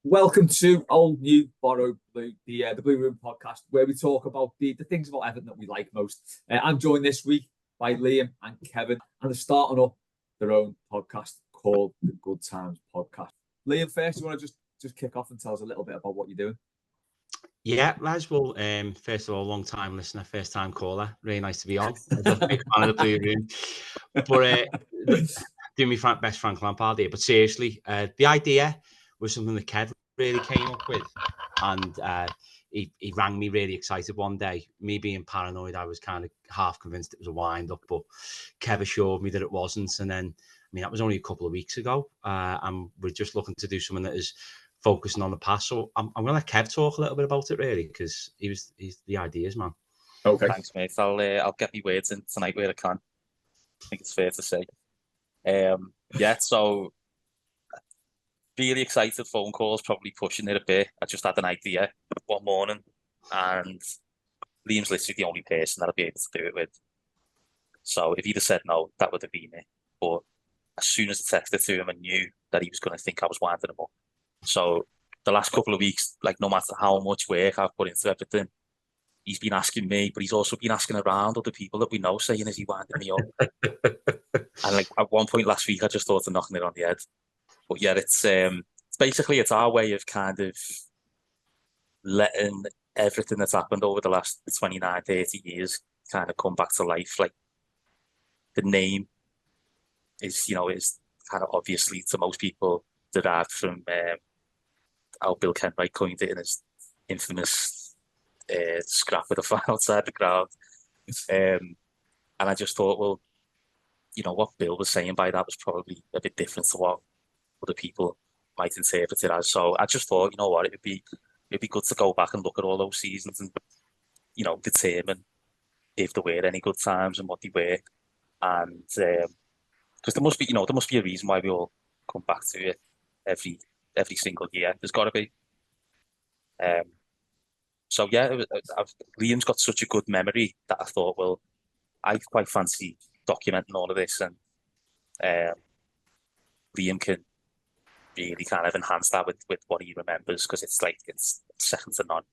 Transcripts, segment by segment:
Welcome to Old New Borrowed Blue, the Blue Room podcast, where we talk about the things about Everton that we like most. I'm joined this week by Liam and Kevin, and they're starting up their own podcast called the Good Times Podcast. Liam, first, you want to just kick off and tell us a little bit about what you're doing? Yeah, Raj, well, first of all, long time listener, first time caller. Really nice to be on. I'm a big fan of the Blue Room. But doing my best Frank Lampard here. But seriously, the idea was something that Kev really came up with. And he rang me really excited one day. Me being paranoid, I was kind of half convinced it was a wind-up. But Kev assured me that it wasn't. And then, that was only a couple of weeks ago. And we're just looking to do something that is focusing on the past. So I'm going to let Kev talk a little bit about it, really, because he's the ideas man. Okay. Thanks, mate. I'll get my words in tonight where I can. I think it's fair to say. So really excited. Phone calls, probably pushing it a bit. I just had an idea one morning, and Liam's literally the only person that I'll be able to do it with. So if he'd have said no, that would have been it. But as soon as I texted to him, I knew that he was going to think I was winding him up. So the last couple of weeks, like, no matter how much work I've put into everything, he's been asking me, but he's also been asking around other people that we know, saying, is he winding me up? And like at one point last week, I just thought of knocking it on the head. But yeah, it's basically our way of kind of letting everything that's happened over the last 29, 30 years kind of come back to life. Like, the name is kind of obviously to most people derived from how Bill Kenwright coined it in his infamous scrap with a fan outside the ground. And I just thought, well, what Bill was saying by that was probably a bit different to what other people might interpret it as. So I just thought, it'd be good to go back and look at all those seasons and, determine if there were any good times and what they were. And because there must be a reason why we all come back to it every single year. There's got to be. So yeah, Liam's got such a good memory that I thought, well, I quite fancy documenting all of this, and Liam can really kind of enhance that with what he remembers, because it's second to none.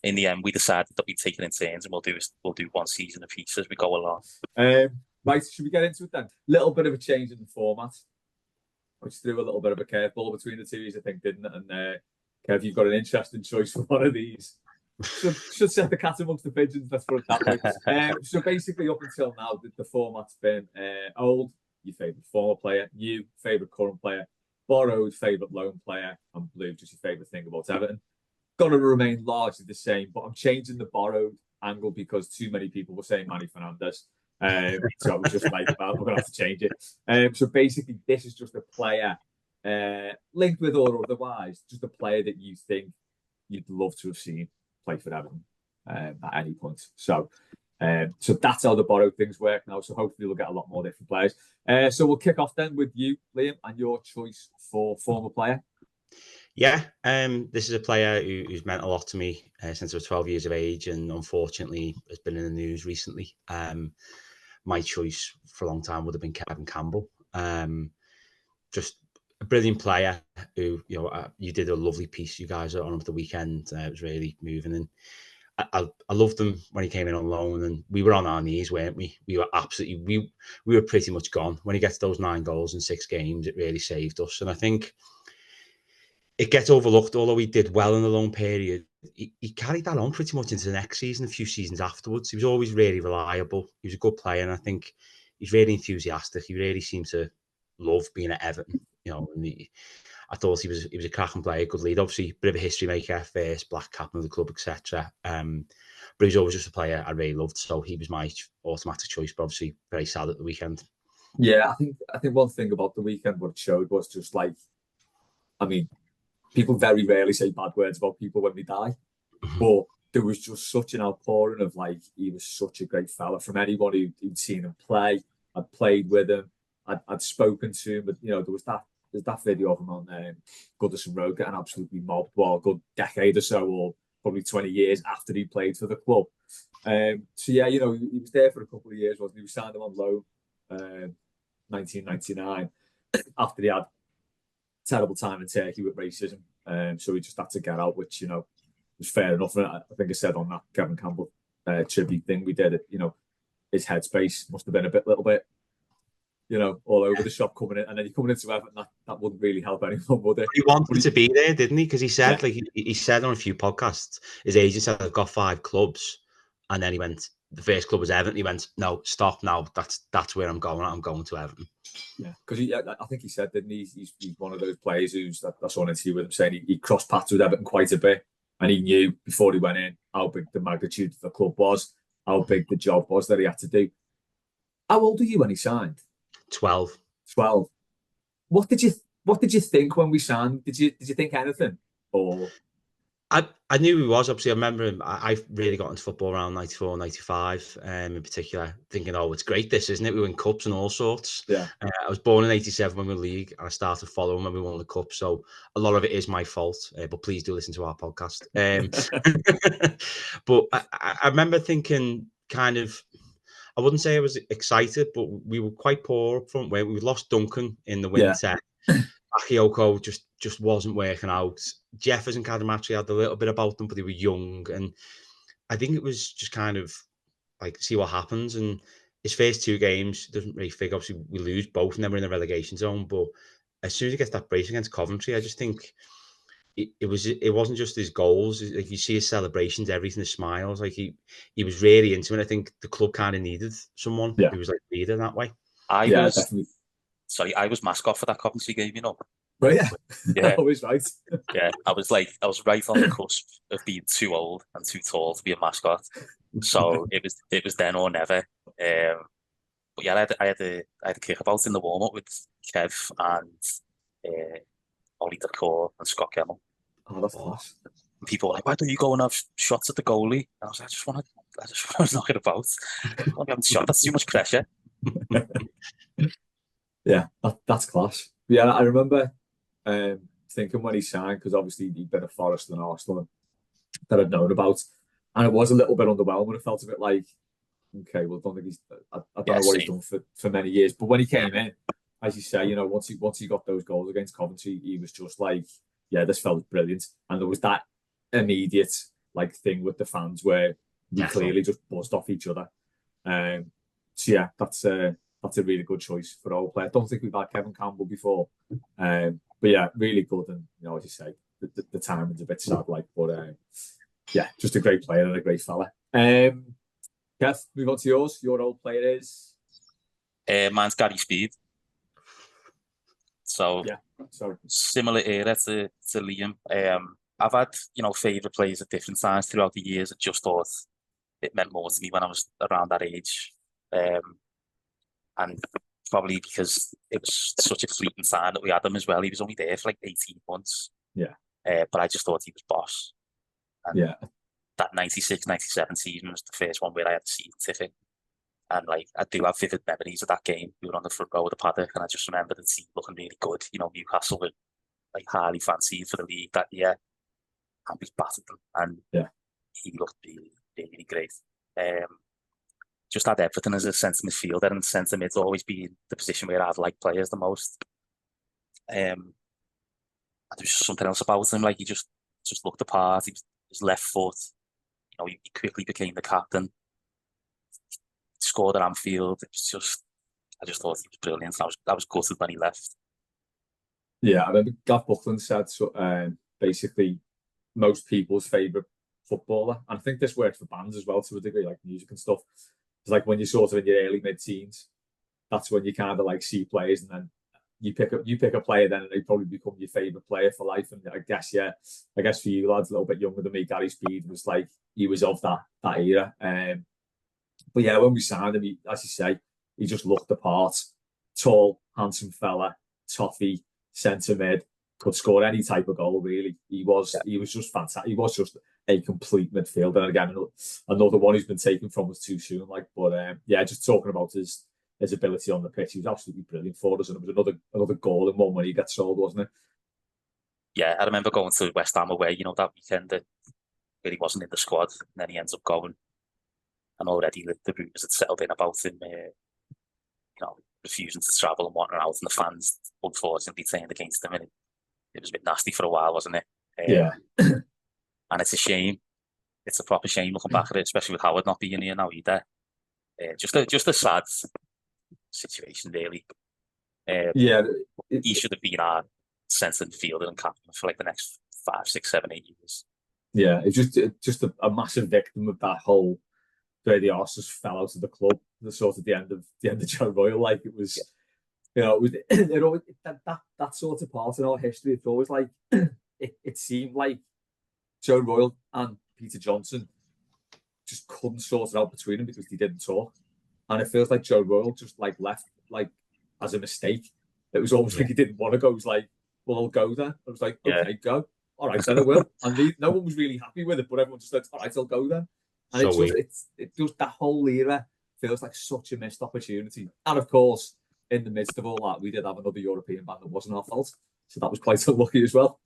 In the end, we decided that we'd take it in turns, and we'll do one season a piece as we go along. Right, should we get into it then? Little bit of a change in the format, which threw a little bit of a curveball between the two, I think, didn't it? And Kev, you've got an interesting choice for one of these. Should set the cat amongst the pigeons, let's put it that way. So basically, up until now, the format's been old, your favourite former player, new, favourite current player, borrowed, favourite loan player, and blue, just your favourite thing about Everton. Going to remain largely the same, but I'm changing the borrowed angle because too many people were saying Manny Fernandez. So I was just like, well, we're going to have to change it. So basically, this is just a player, linked with or otherwise, just a player that you think you'd love to have seen play for Everton at any point. So that's how the borrowed things work now. So hopefully we'll get a lot more different players. So we'll kick off then with you, Liam, and your choice for former player. Yeah, this is a player who's meant a lot to me since I was 12 years of age, and unfortunately has been in the news recently. My choice for a long time would have been Kevin Campbell. Just a brilliant player who, you did a lovely piece, you guys, on the weekend. It was really moving, and I loved him when he came in on loan, and we were on our knees, weren't we? We were absolutely, we were pretty much gone. When he gets those 9 goals in 6 games, it really saved us. And I think it gets overlooked, although he did well in the loan period. He carried that on pretty much into the next season, a few seasons afterwards. He was always really reliable. He was a good player, and I think he's really enthusiastic. He really seemed to love being at Everton. I thought he was a cracking player, good lead. Obviously, a bit of a history maker, first black captain of the club, etc. But he's always just a player I really loved. So he was my automatic choice. But obviously, very sad at the weekend. Yeah, I think one thing about the weekend, what it showed was just like, people very rarely say bad words about people when they die, but there was just such an outpouring of like, he was such a great fella. From anyone who'd seen him play, I'd played with him, I'd spoken to him, but there's that video of him on Goodison Road getting absolutely mobbed, a good decade or so, or probably 20 years after he played for the club. So yeah, he was there for a couple of years, wasn't he? We signed him on loan 1999 after he had terrible time in Turkey with racism. So he just had to get out, which, was fair enough. And I think I said on that Kevin Campbell tribute thing we did, his headspace must have been a little bit, all over the shop coming in. And then you're coming into Everton, that wouldn't really help anyone, would it? He wanted to be there, didn't he? Because he said, he said on a few podcasts, his agent said, I've got 5 clubs. And then he went, the first club was Everton. He went, no, stop now. That's where I'm going. I'm going to Everton. Yeah, because I think he said, didn't he? He's one of those players who's, that's on interview with him saying he crossed paths with Everton quite a bit. And he knew before he went in how big the magnitude of the club was, how big the job was that he had to do. How old were you when he signed? 12. 12. What did you think when we signed? Did you think anything? Or I knew he was. Obviously, I remember him. I really got into football around 94, 95, in particular, thinking, oh, it's great, this, isn't it? We win cups and all sorts. Yeah. I was born in 87 when we were league, and I started following when we won the cup. So a lot of it is my fault, but please do listen to our podcast. But I remember thinking kind of, I wouldn't say I was excited, but we were quite poor up front. We lost Duncan in the winter. Bakayoko just wasn't working out. Jeffers and Cadamarchi had a little bit about them, but they were young. And I think it was just kind of like, see what happens. And his first 2 games doesn't really figure. Obviously, we lose both and then we're in the relegation zone. But as soon as he gets that brace against Coventry, I just think it wasn't just his goals. Like, you see his celebrations, everything, his smiles. Like he was really into it. I think the club kind of needed someone who was like leader that way. I was mascot for that Coventry game, Right, yeah. Always right. Yeah, I was right on the cusp of being too old and too tall to be a mascot. So it was then or never. But yeah, I had a kickabout in the warm up with Kev and Ollie Decor and Scott Kemmel. Oh, that's class. And people were like, "Why don't you go and have shots at the goalie?" And I was like, I just want to knock it about. I don't have shot. That's too much pressure. Yeah, that's class. Yeah, I remember thinking when he signed, because obviously he'd been a Forest and Arsenal that I'd known about, and it was a little bit underwhelming. It felt a bit like, okay, well, I don't think I don't know what he's done for many years. But when he came in, as you say, once he got those goals against Coventry, he was just like, yeah, this fella's brilliant. And there was that immediate thing with the fans where we clearly just buzzed off each other. So yeah, that's a really good choice for our player. I don't think we've had Kevin Campbell before, but yeah, really good. And as you say, the timing's a bit sad, but yeah, just a great player and a great fella. Kev, move on to yours. Your old player is? Mine's Gary Speed. So yeah, similar era to Liam. I've had favourite players at different times throughout the years. I just thought it meant more to me when I was around that age, and probably because it was such a fleeting time that we had him as well. He was only there for 18 months. Yeah. But I just thought he was boss. And yeah. That 96-97 season was the first one where I had the season ticket. And I do have vivid memories of that game. We were on the front row of the paddock, and I just remember the team looking really good. Newcastle were highly fancied for the league that year, and we battered them. And he looked really, really great. Just had Everton as a centre midfielder, and centre mid's always been the position where I've liked players the most. And there was something else about him. He just looked the part. His left foot. He quickly became the captain. Scored at Anfield. I just thought he was brilliant. I was gutted when he left. Yeah, I remember Gav Buckland said basically most people's favourite footballer, and I think this works for bands as well to a degree, like music and stuff. It's when you're sort of in your early mid-teens, that's when you kind of see players, and then you pick a player then, and they probably become your favourite player for life. And I guess for you lads a little bit younger than me, Gary Speed was he was of that era. But yeah, when we signed him, as you say, he just looked the part. Tall, handsome fella, toffee, centre mid, could score any type of goal, really. He was just fantastic. He was just a complete midfielder. And again, another one who's been taken from us too soon. But just talking about his ability on the pitch, he was absolutely brilliant for us. And it was another goal in one when he got sold, wasn't it? Yeah, I remember going to West Ham away, that weekend where he wasn't in the squad, and then he ends up going. And already the rumours had settled in about him, refusing to travel and wandering out, and the fans unfortunately turned against him. And it was a bit nasty for a while, wasn't it? Yeah. And it's a shame. It's a proper shame looking back at it, especially with Howard not being here now either. Just a sad situation, really. Yeah. He should have been our centre fielder and captain for like the next 5, 6, 7, 8 years. Yeah, it's just a massive victim of that whole where the arse just fell out of the club. The sort of the end of Joe Royle, like it was, you know, it always that sort of part in our history. It's always like it seemed like Joe Royle and Peter Johnson just couldn't sort it out between them because they didn't talk, and it feels like Joe Royle just like left like as a mistake. It was almost like he didn't want to go. It was like, well, I'll go then. I was like, okay, go. All right, then I will. And no one was really happy with it, but everyone just said, all right, I'll go then. And so it just that whole era feels like such a missed opportunity. And of course, in the midst of all that, we did have another European ban that wasn't our fault. So that was quite unlucky as well.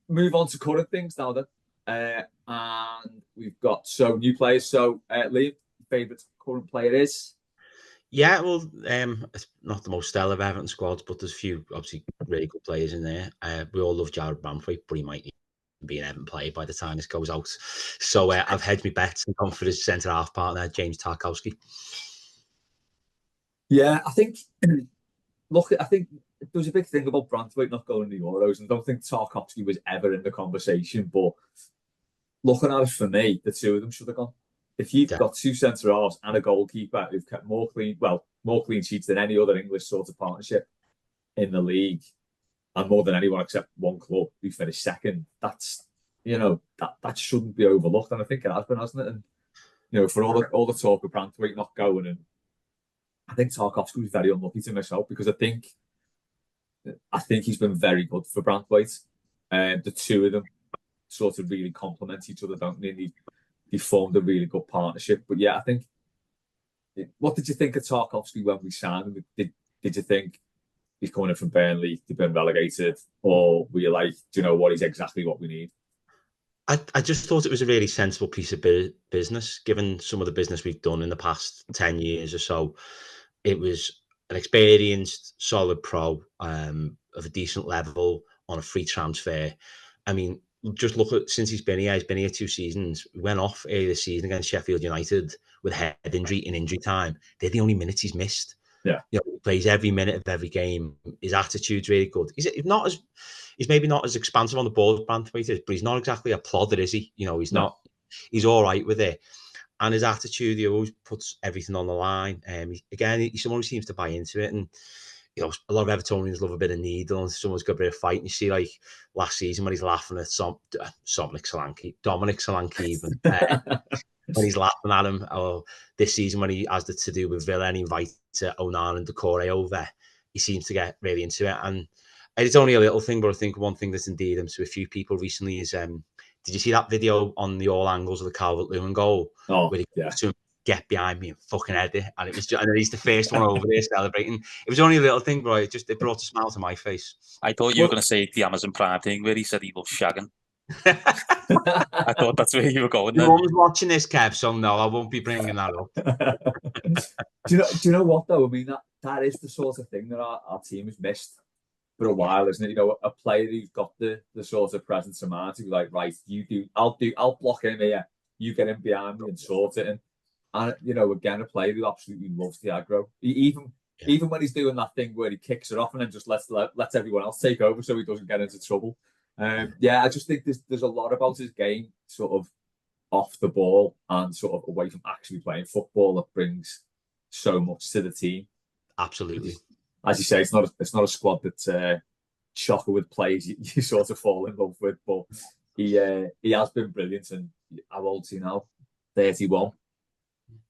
Move on to current things now then. And we've got new players. So Liam, favourite current player is? Yeah, well, it's not the most stellar of Everton squads, but there's a few obviously really good players in there. We all love Jared Bamford, but he might be an Everton player by the time this goes out. So I've hedged my bets and gone for his centre half partner, James Tarkowski. Yeah, I think I think there was a big thing about Branthwaite not going to the Euros, and I don't think Tarkowski was ever in the conversation. But looking at it for me, the two of them should have gone. If you've got two centre halves and a goalkeeper who've kept more clean sheets than any other English sort of partnership in the league, and more than anyone except one club who finished second, that's that shouldn't be overlooked, and I think it has been, hasn't it? And for all the talk of Branthwaite not going, and I think Tarkowski was very unlucky to miss out because I think he's been very good for Branthwaite. The two of them sort of really complement each other, don't they? They formed a really good partnership. But yeah, I think. What did you think of Tarkowski when we signed him? Did you think he's coming in from Burnley, they've been relegated, or were you like, do you know what? He's exactly what we need. I just thought it was a really sensible piece of business, given some of the business we've done in the past 10 years or so. It was an experienced, solid pro of a decent level on a free transfer. I mean, just look at since he's been here 2 seasons. We went off earlier this season against Sheffield United with head injury in injury time. They're the only minutes he's missed. Yeah, he plays every minute of every game. His attitude's really good. He's maybe not as expansive on the ball as Branthwaite is, but he's not exactly a plodder, is he? He's not. He's all right with it. And his attitude, he always puts everything on the line. He's someone who seems to buy into it. And, a lot of Evertonians love a bit of needle and someone's got a bit of fight. And you see, like, last season when he's laughing at Dominic Solanke even, when he's laughing at him, or this season when he has to do with Villa and he invites Onan and Decore over, he seems to get really into it. And it's only a little thing, but I think one thing that's endeared him to a few people recently is, did you see that video on the all angles of the Calvert-Lewin goal? Oh, where he goes to him, get behind me and fucking head it. And he's the first one over there celebrating. It was only a little thing, but it brought a smile to my face. I thought you were going to say the Amazon Prime thing where he said he loves shagging. I thought that's where you were going. Your mum's watching this, Kev, so no, I won't be bringing that up. Do you know what though? I mean, that is the sort of thing that our team has missed for a while, isn't it? A player who's got the sort of presence of mind to be like, right, you do, I'll block him here, you get him behind me and sort it. And again, a player who absolutely loves the aggro. Even when he's doing that thing where he kicks it off and then just lets everyone else take over so he doesn't get into trouble. I just think there's a lot about his game sort of off the ball and sort of away from actually playing football that brings so much to the team. Absolutely. As you say, it's not a squad that's chocker with players you sort of fall in love with, but he has been brilliant. And how old is he now? 31.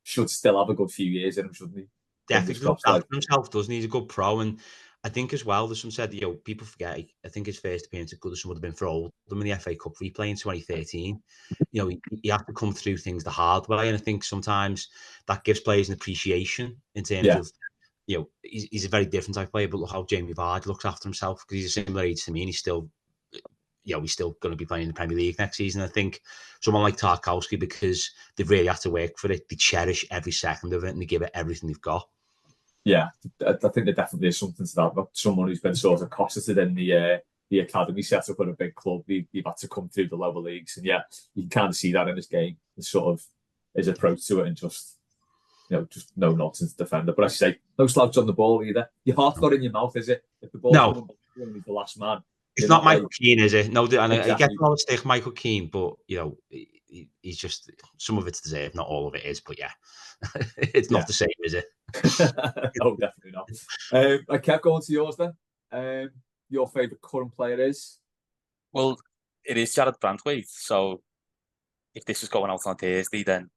Should still have a good few years in him, shouldn't he? Definitely looks after himself, doesn't he? He's a good pro, and I think as well, there's some said, people forget. I think his first appearance at Goodison would have been for Oldham in the FA Cup replay in 2013. He had to come through things the hard way, and I think sometimes that gives players an appreciation in terms of. He's a very different type of player, but look how Jamie Vardy looks after himself because he's a similar age to me, and he's still going to be playing in the Premier League next season. I think someone like Tarkowski, because they've really had to work for it, they cherish every second of it and they give it everything they've got. Yeah, I think there definitely is something to that. But someone who's been sort of cosseted in the academy set up at a big club, they've had to come through the lower leagues, and yeah, you can kind of see that in his game. The sort of his approach to it, and just no nonsense defender. But I say no slouch on the ball either. Your heart's not in your mouth, is it? If the ball's No, coming back to you and he's the last man, it's you're not not Michael like Keane, is it? No, and he gets exactly. a lot of stick, Michael Keane, but he's just some of it's deserved, not all of it is. But yeah, it's not Yeah. the same, is it? No, definitely not. I kept going to yours then. Your favourite current player is? Well, it is Jared Brantwaite. So if this is going out on Thursday, then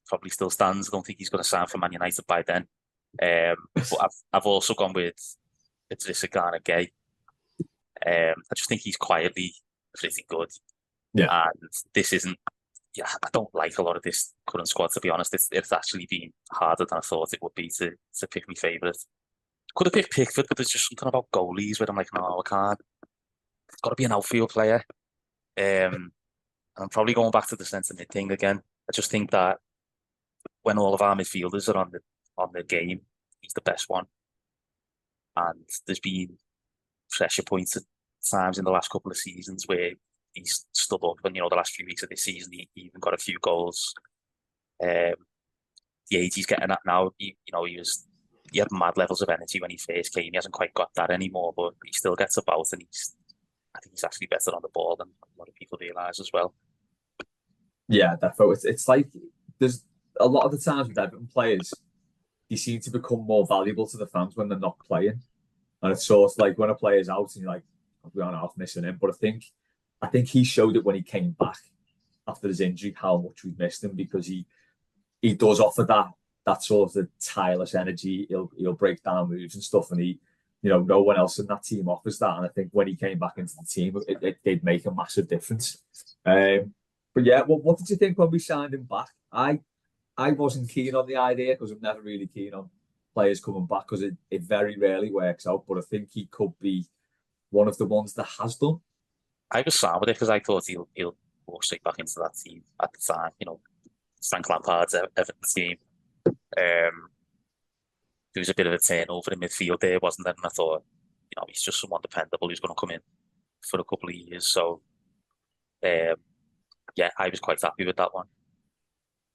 probably still stands. I don't think he's going to sign for Man United by then. But I've also gone with Idrissa Gana Gueye. I just think he's quietly pretty good. Yeah. And this isn't. Yeah, I don't like a lot of this current squad, to be honest. It's actually been harder than I thought it would be to pick my favourite. Could have picked Pickford, but there's just something about goalies where I'm like, no, I can't. It's got to be an outfield player. And I'm probably going back to the centre mid thing again. I just think that when all of our midfielders are on the game, he's the best one. And there's been pressure points at times in the last couple of seasons where he's stood up, and the last few weeks of this season he even got a few goals. The age he's getting at now, he had mad levels of energy when he first came. He hasn't quite got that anymore, but he still gets about, and I think he's actually better on the ball than a lot of people realise as well. Yeah, definitely. It's like there's a lot of the times with Everton players, they seem to become more valuable to the fans when they're not playing. And it's sort of like when a player's out and you're like, we aren't half missing him. But I think he showed it when he came back after his injury, how much we missed him, because he does offer that sort of tireless energy. He'll break down moves and stuff, and no one else in that team offers that. And I think when he came back into the team, it did make a massive difference. But yeah, what did you think when we signed him back? I wasn't keen on the idea because I'm never really keen on players coming back because it very rarely works out. But I think he could be one of the ones that has done. I was sad with it because I thought he'll walk straight back into that team at the time. Frank Lampard's Everton team. There was a bit of a turnover in midfield there, wasn't there? And I thought, he's just someone dependable who's going to come in for a couple of years. So, yeah, I was quite happy with that one.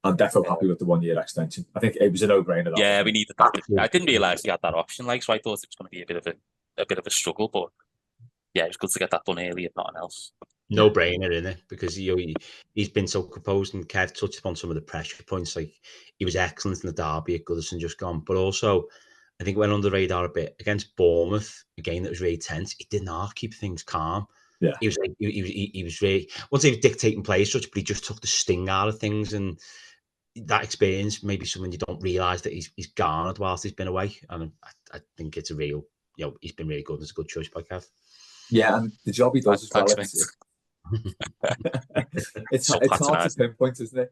I'm definitely happy with the 1 year extension. I think it was a no-brainer. Yeah, we needed that. I didn't realise he had that option, so I thought it was going to be a bit of a struggle. But yeah, it was good to get that done early, if nothing else. No brainer, isn't it? Because he's been so composed, and Kev touched upon some of the pressure points. Like he was excellent in the derby at Goodison just gone, but also I think went under the radar a bit against Bournemouth, a game that was really tense. He did not keep things calm. Yeah, he was like he was really, once he was dictating play such, but he just took the sting out of things, and that experience maybe something you don't realise that he's garnered whilst he's been away. And I think it's a real, he's been really good. It's a good choice by Kev. Yeah, and the job he does as well. It's hard to pinpoint, isn't it?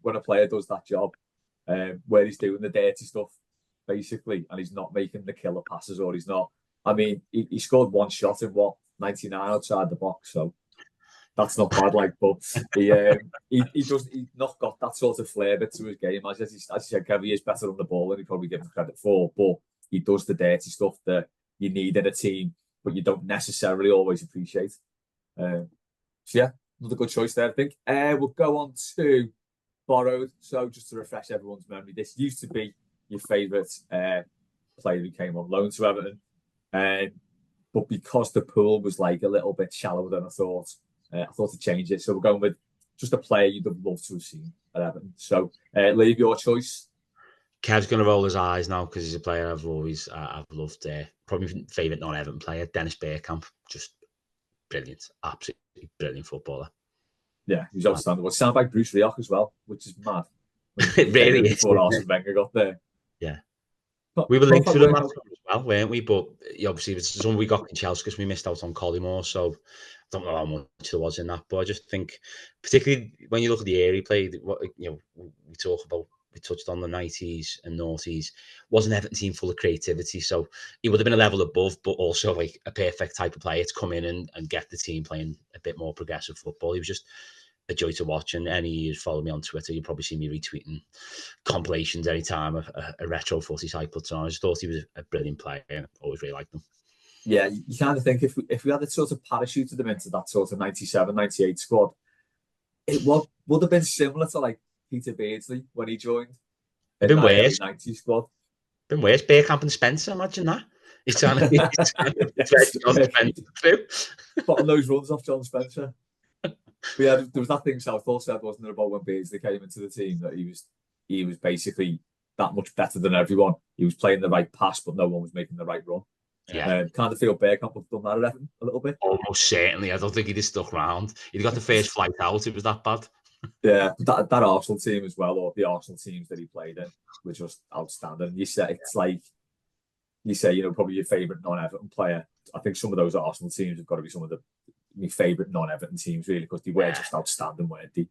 When a player does that job, where he's doing the dirty stuff, basically, and he's not making the killer passes, or he's not. I mean, he scored one shot in 99 outside the box, so that's not bad. But he's not got that sort of flavour to his game. As you said, Kevin, he is better on the ball than he probably gives credit for, but he does the dirty stuff that you need in a team, but you don't necessarily always appreciate. So yeah, another good choice there, I think. We'll go on to borrowed. So just to refresh everyone's memory, this used to be your favourite player who came on loan to Everton. But because the pool was like a little bit shallower than I thought to change it. So we're going with just a player you'd have loved to have seen at Everton. So leave your choice. Kev's going to roll his eyes now because he's a player I've loved. Probably favourite non-Everton player, Dennis Bergkamp. Just brilliant, absolutely brilliant footballer. Yeah, he's outstanding. Well, sound like Bruce Rioch as well, which is mad. It really is. Before Arsene Wenger got there. Yeah. We were linked to him as well, weren't we? But obviously, it was someone we got in Chelsea because we missed out on Collymore. So I don't know how much there was in that. But I just think, particularly when you look at the area he played, we touched on the 90s and noughties, wasn't Everton team full of creativity. So he would have been a level above, but also like a perfect type of player to come in and get the team playing a bit more progressive football. He was just a joy to watch. And any who's followed me on Twitter, you'll probably see me retweeting compilations anytime a retro footy side puts on. I just thought he was a brilliant player, and always really liked him. Yeah, you kind of think if we had sort of parachuted them into that sort of 97, 98 squad, it would have been similar to like Peter Beardsley when he joined. Been worse. 90 squad. Been worse. Bergkamp and Spencer, imagine that. He's trying to John Spencer through. Putting those runs off John Spencer. But yeah, there was that thing Southall said, wasn't there, about when Beardsley came into the team, that he was basically that much better than everyone. He was playing the right pass, but no one was making the right run. Yeah. Kind of feel Bergkamp have done that at Everton a little bit. Almost certainly. I don't think he'd have stuck around. He'd got the first flight out. It was that bad. Yeah, that Arsenal team as well, or the Arsenal teams that he played in, were just outstanding. You say it's like you say, you know, probably your favourite non-Everton player. I think some of those Arsenal teams have got to be some of my favourite non-Everton teams, really, because they were just outstanding, weren't they?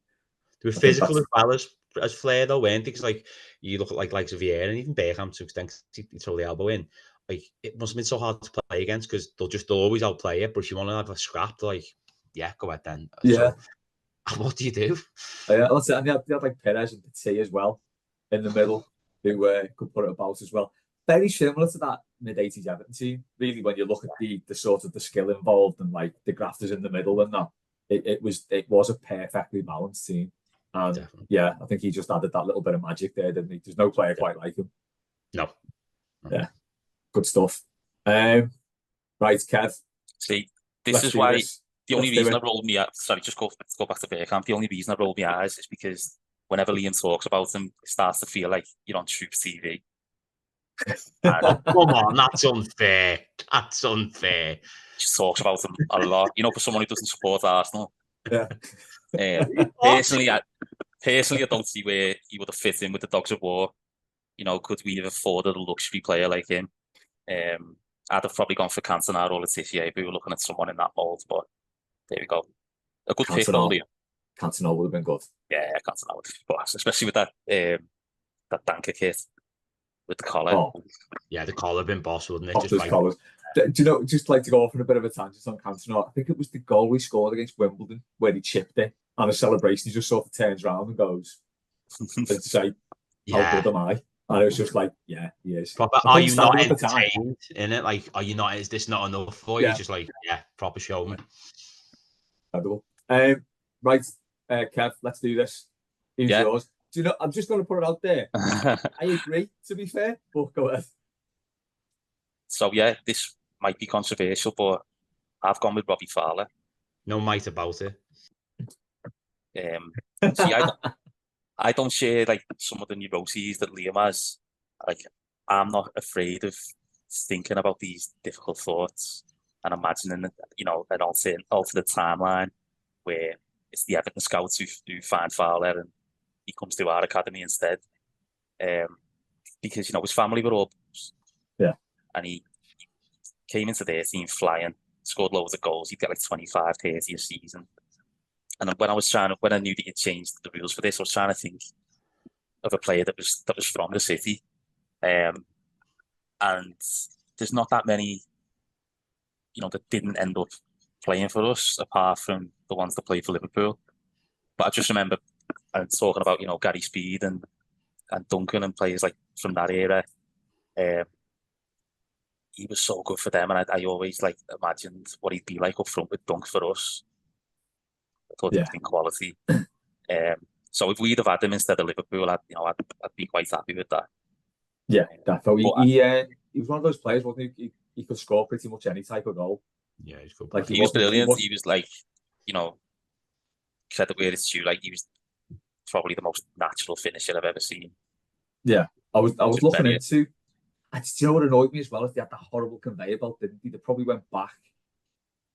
They were physical as well as Flair, though, weren't they? Because like you look at like Xavier and even Bergkamp to extent, he throw the elbow in. Like it must have been so hard to play against because they'll always outplay you. But if you want to have a scrap, they're like, yeah, go ahead then. Yeah. So, what do you do? Yeah, that's it. And they had like Perez and Petit as well in the middle, who could put it about as well. Very similar to that mid-80s Everton team, really, when you look at the sort of the skill involved and like the grafters in the middle and that. It was a perfectly balanced team. And definitely. Yeah, I think he just added that little bit of magic there, didn't he? There's no player quite like him. No. Yeah. Good stuff. Right, Kev. See, this is why the only reason I rolled me out. Sorry, just go back to Bergkamp. The only reason I rolled my eyes is because whenever Liam talks about him, it starts to feel like you're on Troop TV. Come on, that's unfair. That's unfair. Just talks about him a lot. You know, for someone who doesn't support Arsenal. Yeah. Personally, I don't see where he would have fit in with the Dogs of War. You know, could we have afforded a luxury player like him? I'd have probably gone for Cantona or Letitia if we were looking at someone in that mould, but there we go. A good pick, though, Liam. Cantona would have been good. Yeah, Cantona would have been good, especially with that Danker kit with the collar. Oh. Yeah, the collar been boss, wouldn't it? Just like, collars. Do you know, just like to go off on a bit of a tangent on Cantona, I think it was the goal he scored against Wimbledon where he chipped it, and a celebration, he just sort of turns around and goes, and say, how good am I? And it was just like, yeah, he is. Proper, are you not entertained in it? Like, are you not? Is this not enough for you? Yeah. Just like, yeah, proper showman. Incredible. Right, Kev, let's do this. Who's yours? Do you know? I'm just going to put it out there. I agree. To be fair, but go ahead. So yeah, this might be controversial, but I've gone with Robbie Fowler. No might about it. See, I don't share like some of the neuroses that Liam has. Like, I'm not afraid of thinking about these difficult thoughts and imagining, you know, an alternate timeline where it's the Everton scouts who find Fowler and he comes to our academy instead. Because, you know, his family were all Blues. Yeah. And he came into their team flying, scored loads of goals. He'd get like 25, 30 a season. And when I knew that he'd changed the rules for this, I was trying to think of a player that was from the city. And there's not that many, you know, that didn't end up playing for us, apart from the ones that played for Liverpool. But I just remember talking about, you know, Gary Speed and Duncan and players like from that era. He was so good for them, and I always like imagined what he'd be like up front with Dunk for us. I thought he'd been quality. So if we'd have had him instead of Liverpool, I'd be quite happy with that. Yeah, definitely. He was one of those players, wasn't he? He could score pretty much any type of goal. Yeah, he's good. Like, he was brilliant. He was like, you know, credit where it's due. Like, he was probably the most natural finisher I've ever seen. Yeah, I was looking into. And do you know what annoyed me as well? Is they had that horrible conveyor belt, didn't they? They probably went back.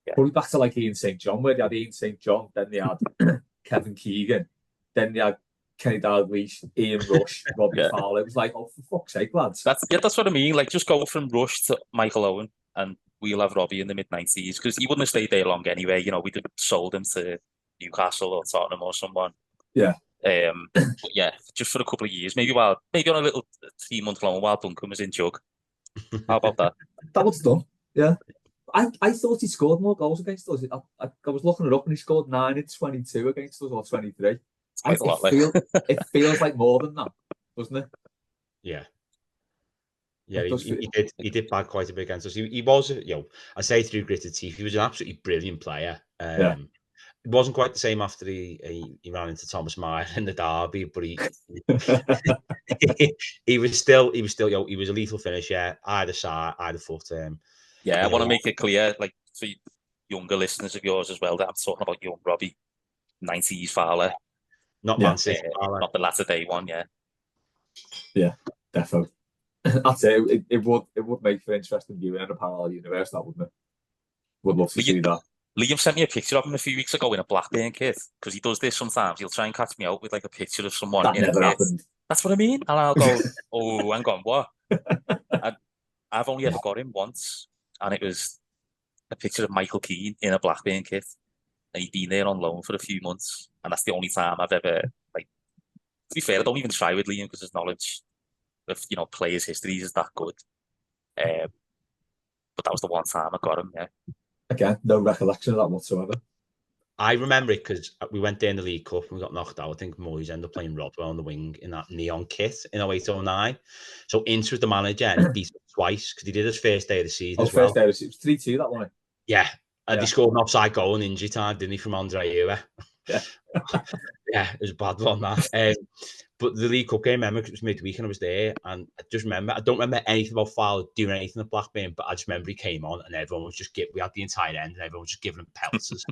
Yeah. Probably back to like Ian St. John, where they had Ian St. John, then they had Kevin Keegan, then they had Kenny Dalglish, Ian Rush, Robbie Fowler. It was like, oh, for fuck's sake, lads. That's what I mean. Like, just go from Rush to Michael Owen, and we'll have Robbie in the mid-90s, because he wouldn't have stayed there long anyway. You know, we'd have sold him to Newcastle or Tottenham or someone. Yeah. But yeah, just for a couple of years, maybe on a little 3-month loan while Duncan was in Jug. How about that? That was done. Yeah. I thought he scored more goals against us. I was looking it up and he scored 9 in 22 against us, or 23. It's quite a lot. It feels like more than that, doesn't it? Yeah. Yeah, It does he did bag quite a bit against us. He was, I say through gritted teeth, he was an absolutely brilliant player. Yeah. It wasn't quite the same after he ran into Thomas Meyer in the derby, but he was still, he was a lethal finisher, either side, either foot. Yeah, I want to make it clear, like for younger listeners of yours as well, that I'm talking about young Robbie, 90s Fowler, not Man City, not the latter day one. Yeah, definitely. I'd say it would make for interesting viewing in a parallel universe, that wouldn't it? Would love to see that. Liam sent me a picture of him a few weeks ago in a Blackburn kit, because he does this sometimes. He'll try and catch me out with like a picture of someone That in never a kit. happened. That's what I mean. And I'll go, oh, hang on, what? I've only ever got him once, and it was a picture of Michael Keane in a Blackburn kit, and he'd been there on loan for a few months, and that's the only time I've ever, like, to be fair, I don't even try with Liam because his knowledge of, players' histories is that good. But that was the one time I got him, yeah. Again, no recollection of that whatsoever. I remember it because we went there in the League Cup and we got knocked out. I think Moyes ended up playing Rodwell on the wing in that neon kit in 08-09. So Ince was the manager and he beat him twice because he did his first day of the season as well. First day, it was 3-2 that one. Yeah. And he scored an offside goal in injury time, didn't he, from Andre Ayew? Yeah. Yeah, it was a bad one, that. But the League Cup game, remember, because it was midweek and I was there, and I don't remember anything about Fowler doing anything at Blackburn, but I just remember he came on and everyone was we had the entire end and everyone was just giving him pelters.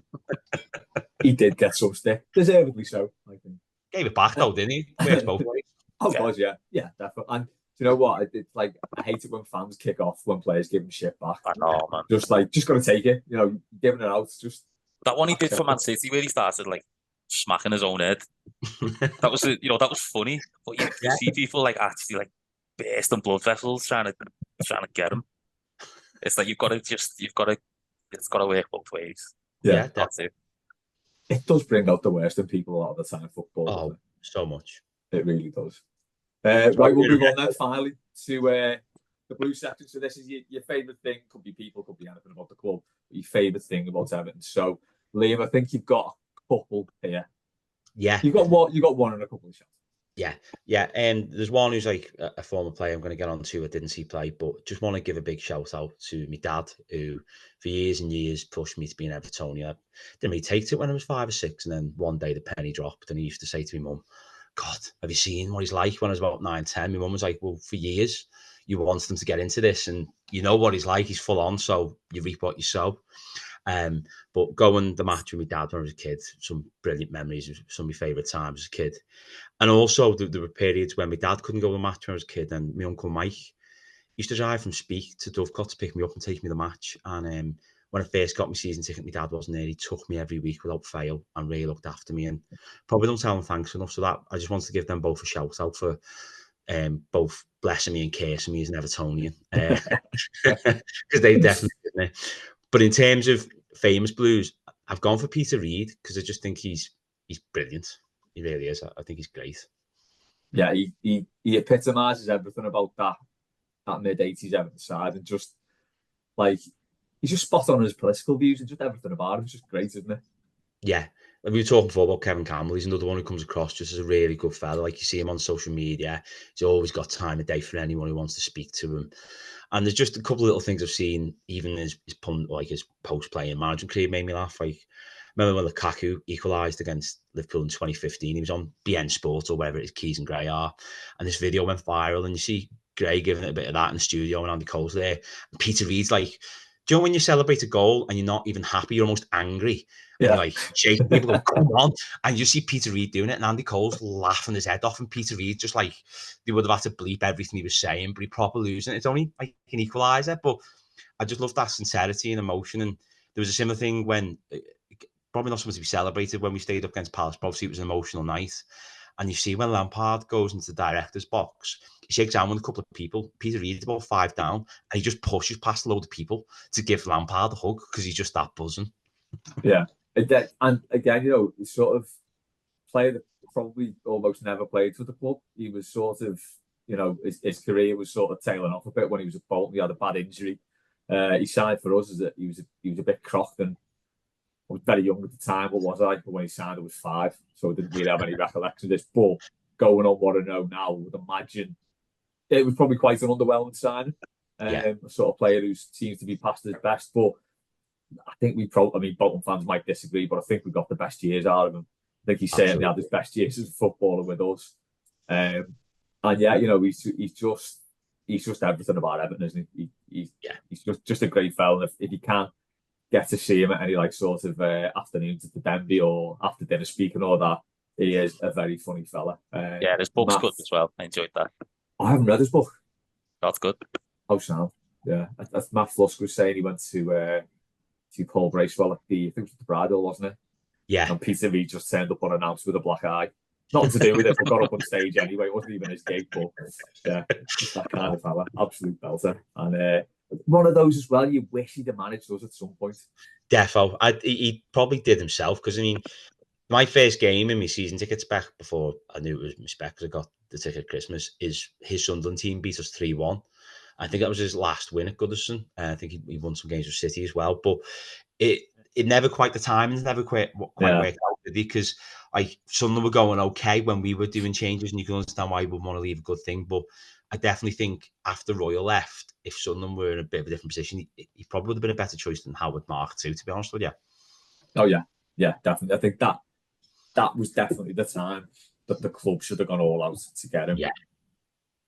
He did get some stick, deservedly so, I think. Gave it back though, didn't he? Works both ways. Oh, God, yeah. Yeah, definitely. And do you know what? I hate it when fans kick off when players give them shit back. I know, man. Just got to take it. Giving it out. Just that one he did for Man City where he started like smacking his own head. That was that was funny. But you see people like actually like bursting blood vessels trying to get him. It's like it's got to work both ways. Yeah, it does bring out the worst in people a lot of the time. Football. Oh, so much. It really does. Right, we'll move on then finally to the blue section. So this is your favourite thing. Could be people, could be anything about the club. But your favourite thing about Everton. So Liam, I think you've got a couple here. Yeah. You got one and a couple of shots. Yeah. There's one who's like a former player I'm going to get on to. I didn't see play, but just want to give a big shout out to my dad, who for years and years pushed me to be an Evertonian. Didn't really take to it when I was 5 or 6, and then one day the penny dropped, and he used to say to me, "Mum, God, have you seen what he's like?" When I was about 9, 10, my mum was like, "Well, for years you wanted him to get into this, and you know what he's like. He's full on, so you reap what you sow." But going the match with my dad when I was a kid, some brilliant memories of some of my favourite times as a kid. And also there were periods when my dad couldn't go to the match when I was a kid, and my uncle Mike used to drive from Speke to Dovecot to pick me up and take me to the match. And when I first got my season ticket, my dad wasn't there. He took me every week without fail and really looked after me, and probably don't tell him thanks enough. So that I just wanted to give them both a shout out for both blessing me and cursing me as an Evertonian, because they definitely didn't. But in terms of famous blues, I've gone for Peter Reid because I just think he's brilliant. He really is. I think he's great. Yeah, he epitomises everything about that mid-80s Everton side, and just like he's just spot on his political views and just everything about him. It's just great, isn't it? Yeah. We were talking before about Kevin Campbell. He's another one who comes across just as a really good fella. Like you see him on social media. He's always got time of day for anyone who wants to speak to him. And there's just a couple of little things I've seen, even his post-playing management career made me laugh. Like, remember when Lukaku equalised against Liverpool in 2015? He was on BN Sport or wherever it is, Keys and Gray are. And this video went viral, and you see Gray giving it a bit of that in the studio, and Andy Cole's there. And Peter Reid's like, do you know when you celebrate a goal and you're not even happy, you're almost angry? And you're like shaking people, go, come on. And you see Peter Reid doing it, and Andy Cole's laughing his head off, and Peter Reid just like, they would have had to bleep everything he was saying, but he proper losing it. It's only like an equaliser, but I just love that sincerity and emotion. And there was a similar thing when, probably not something to be celebrated, when we stayed up against Palace. Obviously, it was an emotional night. And you see when Lampard goes into the director's box, he shakes hands with a couple of people. Peter Reid's about 5 down, and he just pushes past a load of people to give Lampard a hug because he's just that buzzing. Yeah. And again, he's sort of player that probably almost never played for the club. He was sort of, his career was sort of tailing off a bit when he was at Bolton. He had a bad injury. He signed for us he was a bit crocked, and I was very young at the time. What was I? But when he signed, I was 5, so I didn't really have any recollection of this. But going on what I know now, I would imagine it was probably quite an underwhelming signing. A sort of player who seems to be past his best, but I think Bolton fans might disagree, but I think we got the best years out of him. I think he certainly had his best years as a footballer with us. And yeah, he's just everything about Everton, isn't he? He's just a great fella. And if you can't get to see him at any sort of afternoons at the Denby or after dinner speaking or that, he is a very funny fella. His book's good as well. I enjoyed that. I haven't read his book. That's good. Oh, sound. Yeah, that's Matt Flusk was saying he went to Paul Bracewell at I think it was the Bridal, wasn't it? Yeah. And Peter Reid just turned up unannounced with a black eye. Nothing to do with it, but got up on stage anyway. It wasn't even his gig, but yeah, just that kind of fella. Absolute belter. And one of those as well, you wish he'd have managed us at some point. Defo. He probably did himself, because, my first game in my season tickets back before I knew it was my spec, because I got the ticket at Christmas, is his Sunderland team beat us 3-1. I think that was his last win at Goodison. I think he won some games with City as well. But it never quite, the timings never quite worked out, because Sunderland were going okay when we were doing changes, and you can understand why he would want to leave a good thing. But I definitely think after Royal left, if Sunderland were in a bit of a different position, he probably would have been a better choice than Howard Mark too, to be honest with you. Oh yeah, definitely. I think that was definitely the time that the club should have gone all out to get him. Yeah.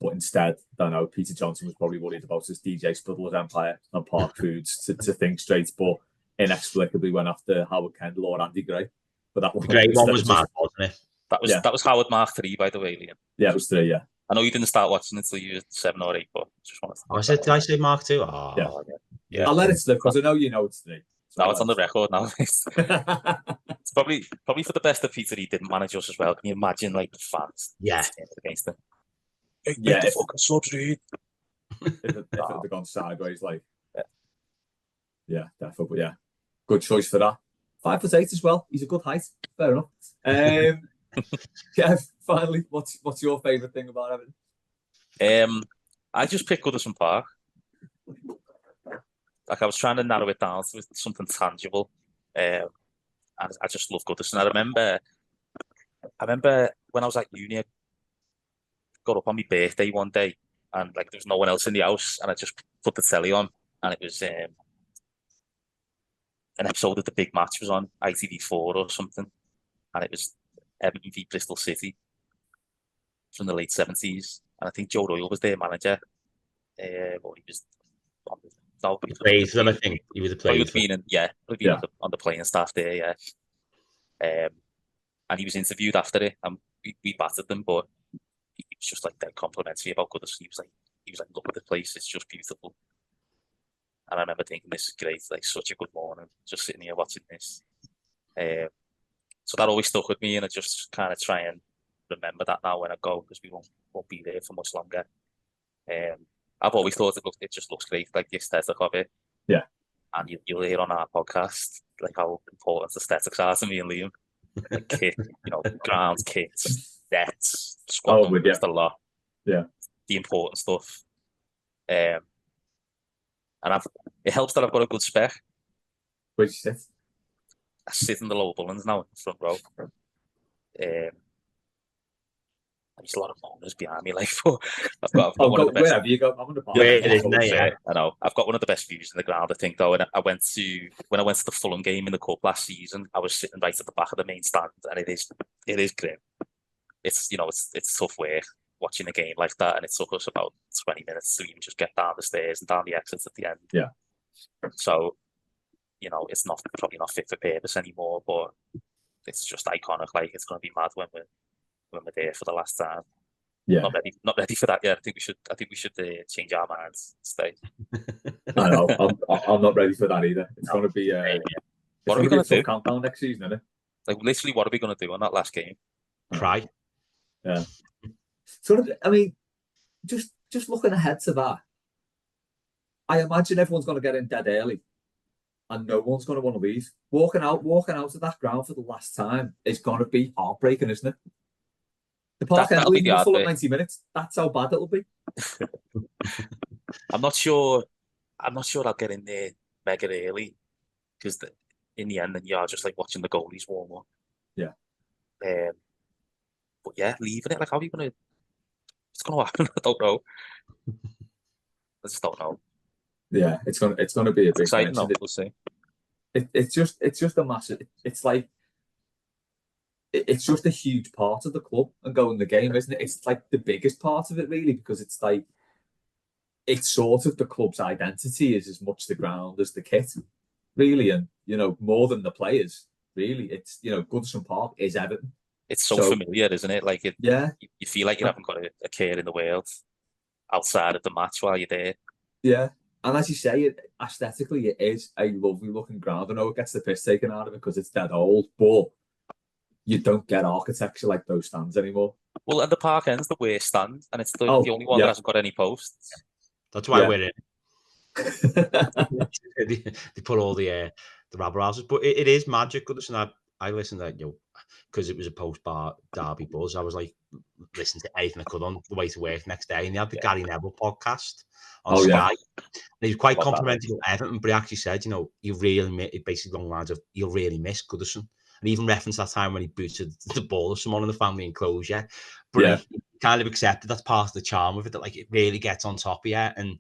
But instead, I don't know, Peter Johnson was probably worried about his DJ Studler's empire and Park Foods to think straight, but inexplicably went after Howard Kendall or Andy Gray. But that the great one was mad, wasn't it? That was Howard Mark 3, by the way, Liam. Yeah, it was 3, yeah. I know you didn't start watching until you were 7 or 8, but just wanted to... Did I say Mark 2? Oh, yeah. I'll let it slip, because I know you know it's 3. So now it's on the record now. It's probably for the best of Peter, he didn't manage us as well. Can you imagine, the fans against him? Yeah, the fucking subs, dude. If it had gone sideways, yeah, definitely. Yeah, good choice for that. 5'8" as well. He's a good height. Fair enough. Kev, finally, what's your favourite thing about Everton? I just picked Goodison Park. I was trying to narrow it down to something tangible. And I just love Goodison. I remember when I was at uni, I got up on my birthday one day, and there was no one else in the house, and I just put the telly on, and it was an episode of The Big Match was on ITV4 or something, and it was Everton v Bristol City from the late 70s, and I think Joe Royle was their manager. He was on the played for them, I think. He would have played. He would have been on the playing staff there, yeah. And he was interviewed after it, and we battered them, but he was just dead complimentary about Goodison. He was like, look at the place, it's just beautiful. And I remember thinking, this is great, such a good morning, just sitting here watching this. So that always stuck with me, and I just kind of try and remember that now when I go, because we won't be there for much longer. I've always thought it just looks great, the aesthetic of it. Yeah. And you'll hear on our podcast how important aesthetics are to me and Liam. Kit, grounds, kits, nets, squad numbers, a lot. Yeah. The important stuff. And it helps that I've got a good spec. Where do you sit? I sit in the lower Bullens now, in the front row. There's a lot of moaners behind me, but I've got one of the best. Where have you got? I'm on the park. I know. I've got one of the best views in the ground, I think, though. And when I went to the Fulham game in the cup last season, I was sitting right at the back of the main stand, and it is grim. It's it's tough work watching a game like that, and it took us about 20 minutes to even just get down the stairs and down the exits at the end. Yeah. So, it's probably not fit for purpose anymore, but it's just iconic. It's going to be mad when we're there for the last time. Yeah. Not ready for that yet. I think we should change our minds. Stay. I know. I'm not ready for that either. It's going to be. What are we going to do? Countdown next season, isn't it? Literally, what are we going to do on that last game? Cry. Yeah. So just looking ahead to that, I imagine everyone's going to get in dead early, and no one's going to want to leave. Walking out of that ground for the last time is going to be heartbreaking, isn't it? The park end leaving full at 90 minutes. That's how bad it'll be. I'm not sure I'm not sure I'll get in there mega early because in the end, then you are just like watching the goalies warm up. Yeah. But yeah, leaving it, like, how are you gonna? What's gonna happen? I don't know. I just don't know. Yeah, it's gonna be a It's big exciting though. mention. We'll see. It's just a massive. It's like it's just a huge part of the club and going the game, isn't it? It's like the biggest part of it, really, because it's like it's sort of the club's identity is as much the ground as the kit, really, and more than the players, really. It's Goodison Park is Everton. It's so familiar, isn't it? Like yeah, you feel like you haven't got a care in the world outside of the match while you're there. Yeah, and as you say, aesthetically it is a lovely looking ground. I know it gets the piss taken out of it because it's dead old, but you don't get architecture like those stands anymore. Well, and the Park End's the worst stand, and it's the only one that hasn't got any posts. That's why we're in. They put all the rabble houses, but it is magic. Goodison, I listened to because it was a post-bar derby buzz. I was like listening to anything I could on the way to work next day, and he had the Gary Neville podcast on Sky. And he was quite complimentary of Everton, but he actually said, you really basically long lines of you'll really miss Goodison. And even referenced that time when he booted the ball of someone in the family enclosure. But he kind of accepted that's part of the charm of it, that like it really gets on top of you. And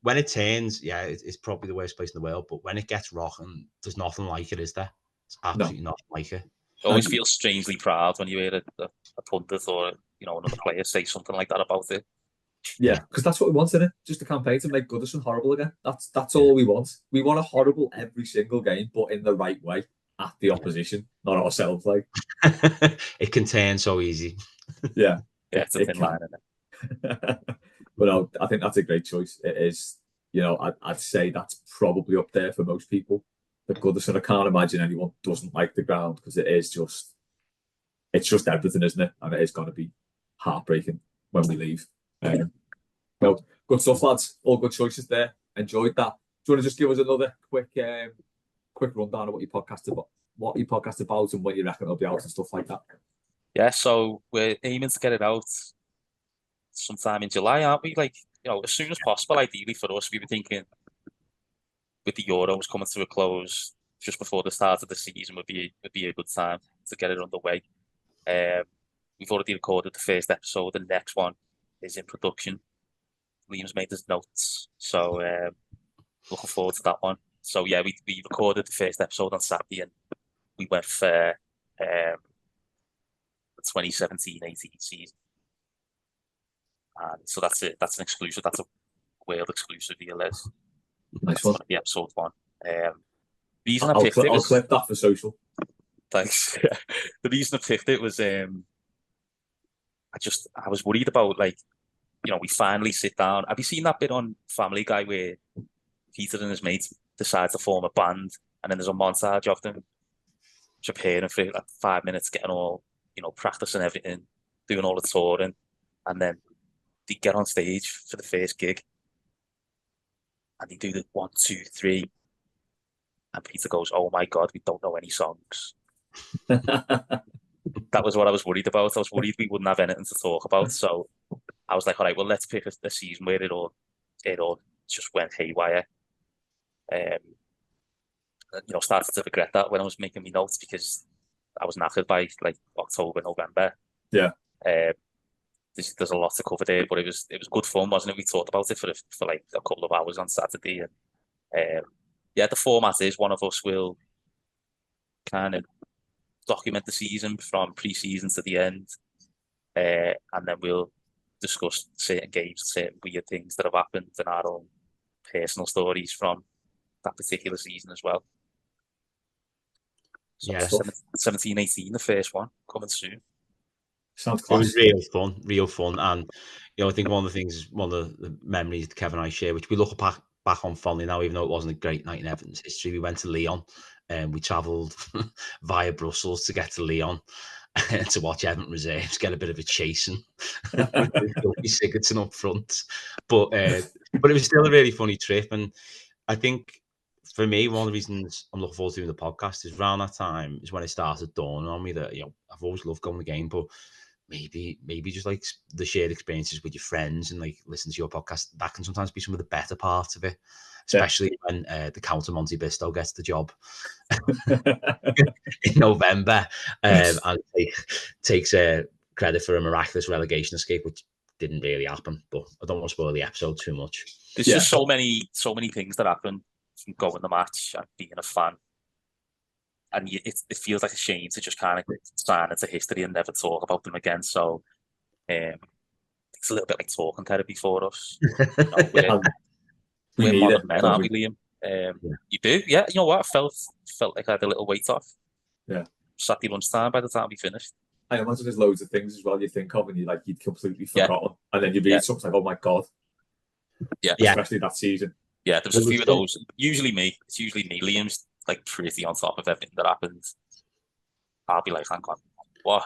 when it turns, it's probably the worst place in the world. But when it gets rocking, there's nothing like it, is there? It's absolutely nothing like it. You always feel strangely proud when you hear a pundit or another player say something like that about it. Yeah, because that's what we want, isn't it? Just a campaign to make Goodison horrible again. That's all we want. We want a horrible every single game, but in the right way at the opposition, not ourselves. Like it can turn so easy. Yeah, it's a thin line, isn't it? But no, I think that's a great choice. It is. I'd say that's probably up there for most people. The Goodison, I can't imagine anyone doesn't like the ground because it's just everything, isn't it? And it is going to be heartbreaking when we leave. No, good stuff, lads. All good choices there. Enjoyed that. Do you want to just give us another quick rundown of what your podcast about, and what you reckon it'll be out and stuff like that? Yeah, so we're aiming to get it out sometime in July, aren't we? Like, as soon as possible, ideally for us. We were thinking with the Euros coming to a close just before the start of the season would be a good time to get it underway. We've already recorded the first episode. The next one is in production. Liam's made his notes, so looking forward to that one. So yeah, we recorded the first episode on Saturday, and we went for the 2017-18 season. And so that's it. That's an exclusive. That's a world exclusive deal. Nice one. The episode one. Reason I'll clip that for social. Thanks. The reason I picked it was I was worried about, like, we finally sit down. Have you seen that bit on Family Guy where Peter and his mates decide to form a band, and then there's a montage of them preparing for like 5 minutes, getting all, practicing everything, doing all the touring, and then they get on stage for the first gig, and they do the 1, 2, 3, and Peter goes, "Oh my God, we don't know any songs." That was what I was worried about. I was worried we wouldn't have anything to talk about. So I was like, all right, well, let's pick a season where it all just went haywire. Started to regret that when I was making my notes because I was knackered by like October, November. Yeah. There's a lot to cover there, but it was good fun, wasn't it? We talked about it for like a couple of hours on Saturday, and the format is one of us will kind of document the season from pre-season to the end, and then we'll discuss certain games, certain weird things that have happened, and our own personal stories from that particular season as well. So 17-18, the first one, coming soon. Sounds class. It was real fun. And, I think one of the memories that Kevin and I share, which we look back on fondly now, even though it wasn't a great night in Everton's history. We went to Lyon, and we travelled via Brussels to get to Lyon to watch Everton reserves get a bit of a chasing with Sigurdsson up front. But it was still a really funny trip. And I think for me, one of the reasons I'm looking forward to doing the podcast is around that time is when it started dawning on me that, I've always loved going to the game, but maybe just like the shared experiences with your friends and like listen to your podcast, that can sometimes be some of the better parts of it. especially when the Count of Monte Bisto gets the job in November, and takes credit for a miraculous relegation escape, which didn't really happen. But I don't want to spoil the episode too much. There's just so many things that happen from going the match and being a fan, and it feels like a shame to just kind of sign into history and never talk about them again. So it's a little bit like talking therapy for us. We're modern men, aren't we, Liam? You do, yeah. You know what? I felt like I had a little weight off. Yeah. Saturday lunchtime by the time we finished. I imagine there's loads of things as well you think of and you'd completely forgotten, and then you read something like, oh my god. Yeah. Especially that season. Yeah, there's a few of those. It's usually me. Liam's like pretty on top of everything that happens. I'll be like, hang on, what?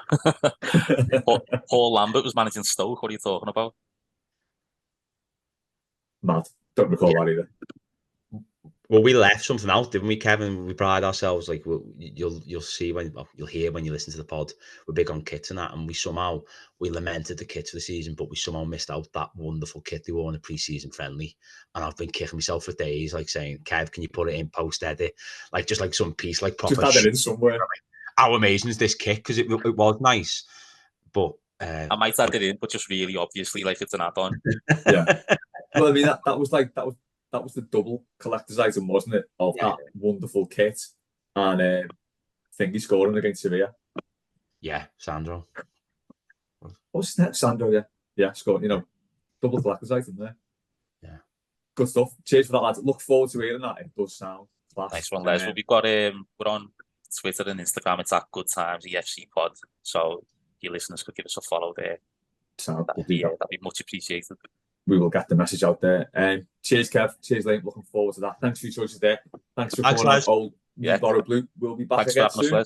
Paul Lambert was managing Stoke. What are you talking about? Mad. Don't recall that either. Well, we left something out, didn't we, Kevin? We pride ourselves, like you'll see you'll hear when you listen to the pod. We're big on kits and that, and we lamented the kits for the season, but we somehow missed out that wonderful kit they wore in a pre-season friendly. And I've been kicking myself for days, like saying, Kev, can you put it in post edit, like just like some piece, like proper. Just have it in somewhere. How amazing is this kit? Because it was nice, but I might add it in, but just really obviously like it's an add-on. Yeah. Well, I mean that was the double collector's item, wasn't it? Of that wonderful kit and thingy scoring against Sevilla. Yeah, Sandro. What's his name? Sandro, yeah, scored. Double collector's item there. Yeah, good stuff. Cheers for that, lads. Look forward to hearing that. It does sound class. Nice one, Les. Well, we've got we're on Twitter and Instagram. It's at Good Times EFC Pod. So your listeners could give us a follow there. That'd be much appreciated. We will get the message out there. Cheers, Kev. Cheers, Liam. Looking forward to that. Thanks for your choices there. Thanks for coming on. Old Blue. We'll be back again soon.